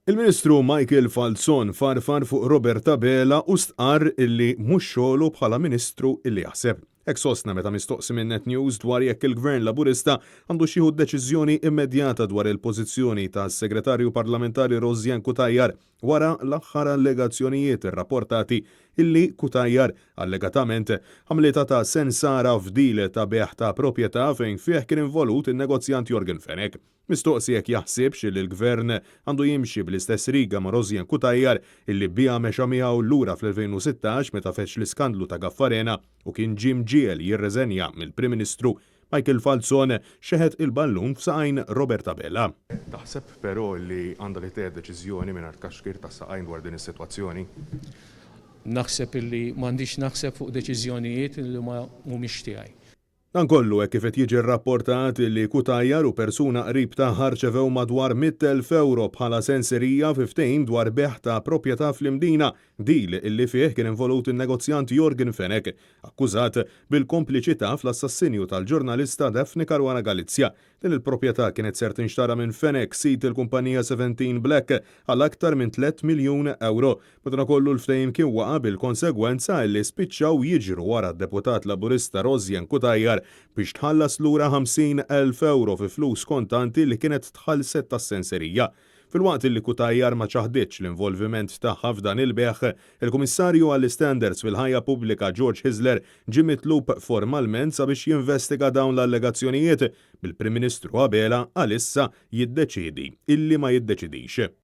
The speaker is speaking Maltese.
Il-Ministru Michael Falzon farfar fuq Roberta Bela u stqarr illi mhux xogħlu bħala Ministru illi jaħseb. Hekk sostna meta mistoqsi minn Net News dwar jekk il-Gvern Laburista għandu xieħu deċiżjoni immedjata dwar il-pożizzjoni tas-Segretarju Parlamentari Rozjan Kutajjar wara l-aħħar allegazzjonijiet irrapportati illi Kutajjar allegatament ħamlita ta' sensara f'dil ta' beħ ta' proprjetà fejn fih kien involut in-negozjant Jorgen Fenek. Mistoqsi jekk jaħsibx li l-Gvern għandu jimxi bl-istess riga ma' Rozjan Kutajjar illi bija mexa miegħu lura fl-2016 meta feċ l-iskandlu ta' Gaffarena u kien Jim Giel jirreżenja mill-Prim Ministru Michael Falzon xeħet il-ballun f'saqajn Roberta Bela. Taħseb però li għandha li teħed deċiżjoni mingħajr kaxkir ta' saqajn dwar din is-sitwazzjoni? Naħseb illi m'għandix naħseb fuq deċiżjonijiet li ma mhumiex tiegħi. Dan kollu hekk kif qed jiġi rrapportat li Kutajjar u persuna qrib tagħha rċevew madwar 100,000 euro bħala senserija fi ftehim dwar beħ ta' proprjetà fl-Imdina, dil illi fih kien involut in-negozjant Jorgen Fenek, akkużat bil-kompliċità fl-assassinju tal-ġurnalista Daphne Caruana Galizja. Din il-proprjetà kienet ser tinxtara minn Fenek sit il-kumpanija 17 Black għal aktar minn 3 miljun euro. Madankollu l-ftehim kien waqa' bil-konsegwenza li spiċċaw jiġru wara d-deputat Laburista Rozjan Kutajjar biex tħallas lura 50,000 euro fi flus kontanti li kienet tħallset tas-senserija. Fil-waqt li Kutajjar ma ċaħditx l-involviment tagħha f'dan il-beħ, il-Kummissarju għall-Standards fil-ħajja Pubblika George Hisler ġie mitlub formalment sabiex jinvestiga dawn l-allegazzjonijiet bil-Prim Ministru Bela għalissa jiddeċiedi illi ma jiddeċidix.